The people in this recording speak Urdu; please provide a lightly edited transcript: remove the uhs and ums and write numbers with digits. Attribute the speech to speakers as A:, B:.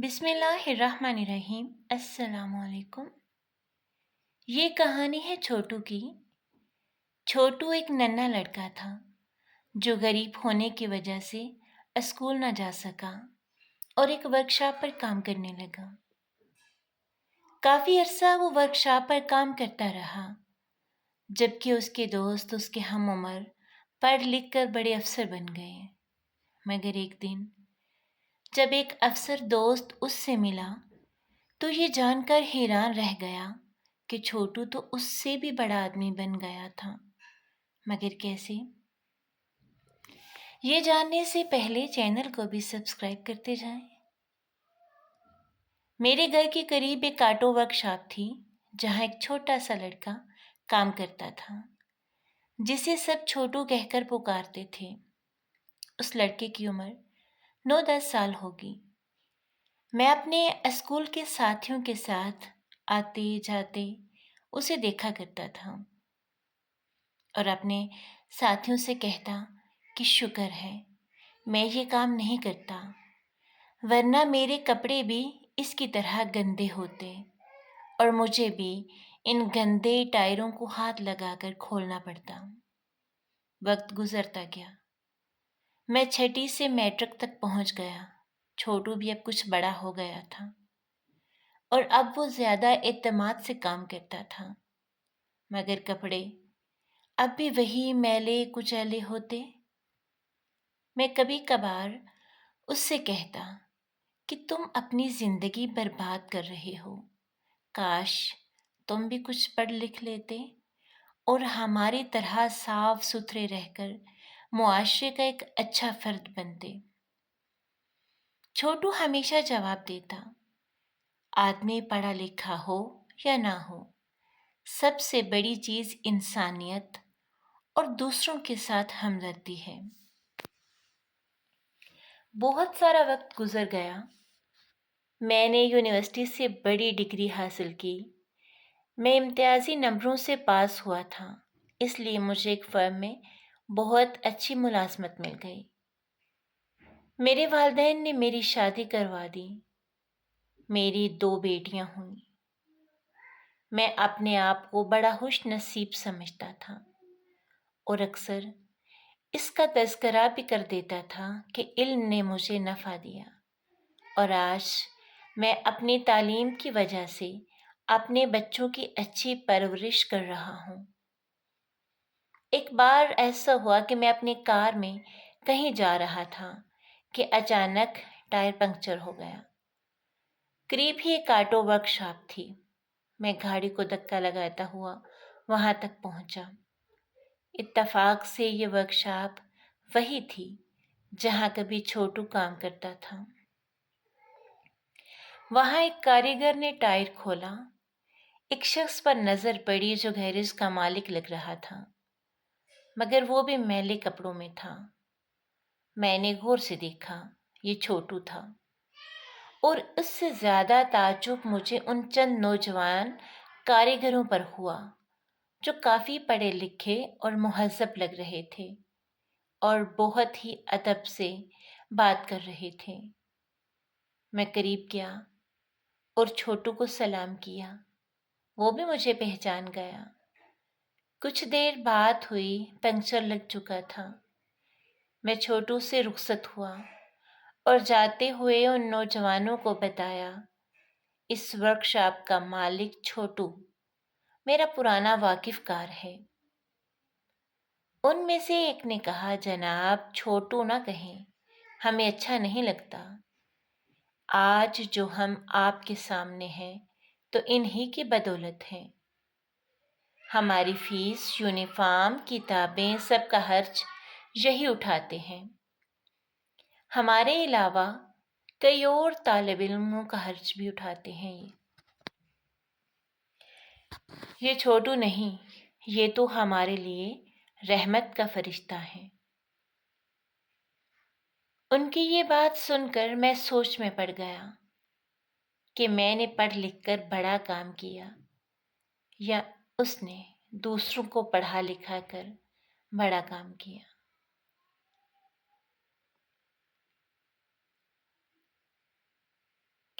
A: بسم اللہ الرحمن الرحیم۔ السلام علیکم۔ یہ کہانی ہے چھوٹو کی۔ چھوٹو ایک ننھا لڑکا تھا جو غریب ہونے کی وجہ سے اسکول نہ جا سکا اور ایک ورکشاپ پر کام کرنے لگا۔ کافی عرصہ وہ ورکشاپ پر کام کرتا رہا، جبکہ اس کے دوست اس کے ہم عمر پڑھ لکھ کر بڑے افسر بن گئے۔ مگر ایک دن جب ایک افسر دوست اس سے ملا تو یہ جان کر حیران رہ گیا کہ چھوٹو تو اس سے بھی بڑا آدمی بن گیا تھا، مگر کیسے؟ یہ جاننے سے پہلے چینل کو بھی سبسکرائب کرتے جائیں۔ میرے گھر کے قریب ایک آٹو ورک شاپ تھی جہاں ایک چھوٹا سا لڑکا کام کرتا تھا جسے سب چھوٹو کہہ کر پکارتے تھے۔ اس لڑکے کی عمر 9-10 سال ہوگی۔ میں اپنے اسکول کے ساتھیوں کے ساتھ آتے جاتے اسے دیکھا کرتا تھا اور اپنے ساتھیوں سے کہتا کہ شکر ہے میں یہ کام نہیں کرتا، ورنہ میرے کپڑے بھی اس کی طرح گندے ہوتے اور مجھے بھی ان گندے ٹائروں کو ہاتھ لگا کر کھولنا پڑتا۔ وقت گزرتا گیا، میں 6 سے میٹرک تک پہنچ گیا۔ چھوٹو بھی اب کچھ بڑا ہو گیا تھا اور اب وہ زیادہ اعتماد سے کام کرتا تھا، مگر کپڑے اب بھی وہی میلے کچیلے ہوتے۔ میں کبھی کبھار اس سے کہتا کہ تم اپنی زندگی برباد کر رہے ہو، کاش تم بھی کچھ پڑھ لکھ لیتے اور ہماری طرح صاف ستھرے رہ کر معاشرے کا ایک اچھا فرد بنتے۔ چھوٹو ہمیشہ جواب دیتا، آدمی پڑھا لکھا ہو یا نہ ہو، سب سے بڑی چیز انسانیت اور دوسروں کے ساتھ ہمدردی ہے۔ بہت سارا وقت گزر گیا۔ میں نے یونیورسٹی سے بڑی ڈگری حاصل کی۔ میں امتیازی نمبروں سے پاس ہوا تھا، اس لیے مجھے ایک فرم میں بہت اچھی ملازمت مل گئی۔ میرے والدین نے میری شادی کروا دی۔ میری 2 بیٹیاں ہوئیں۔ میں اپنے آپ کو بڑا خوش نصیب سمجھتا تھا اور اکثر اس کا تذکرہ بھی کر دیتا تھا کہ علم نے مجھے نفع دیا اور آج میں اپنی تعلیم کی وجہ سے اپنے بچوں کی اچھی پرورش کر رہا ہوں۔ ایک بار ایسا ہوا کہ میں اپنی کار میں کہیں جا رہا تھا کہ اچانک ٹائر پنکچر ہو گیا۔ قریب ہی ایک آٹو ورک شاپ تھی۔ میں گاڑی کو دھکا لگاتا ہوا وہاں تک پہنچا۔ اتفاق سے یہ ورک شاپ وہی تھی جہاں کبھی چھوٹو کام کرتا تھا۔ وہاں ایک کاریگر نے ٹائر کھولا۔ ایک شخص پر نظر پڑی جو گیراج کا مالک لگ رہا تھا، مگر وہ بھی میلے کپڑوں میں تھا۔ میں نے غور سے دیکھا، یہ چھوٹو تھا، اور اس سے زیادہ تعجب مجھے ان چند نوجوان کاریگروں پر ہوا جو کافی پڑھے لکھے اور مہذب لگ رہے تھے اور بہت ہی ادب سے بات کر رہے تھے۔ میں قریب گیا اور چھوٹو کو سلام کیا۔ وہ بھی مجھے پہچان گیا۔ کچھ دیر بات ہوئی، پنکچر لگ چکا تھا۔ میں چھوٹو سے رخصت ہوا اور جاتے ہوئے ان نوجوانوں کو بتایا، اس ورک شاپ کا مالک چھوٹو میرا پرانا واقف کار ہے۔ ان میں سے ایک نے کہا، جناب چھوٹو نہ کہیں، ہمیں اچھا نہیں لگتا۔ آج جو ہم آپ کے سامنے ہیں تو انہی کی بدولت ہے۔ ہماری فیس، یونیفارم، کتابیں، سب کا خرچ یہی اٹھاتے ہیں۔ ہمارے علاوہ کئی اور طالب علموں کا خرچ بھی اٹھاتے ہیں۔ یہ چھوٹو نہیں، یہ تو ہمارے لیے رحمت کا فرشتہ ہے۔ ان کی یہ بات سن کر میں سوچ میں پڑ گیا کہ میں نے پڑھ لکھ کر بڑا کام کیا یا اس نے دوسروں کو پڑھا لکھا کر بڑا کام کیا۔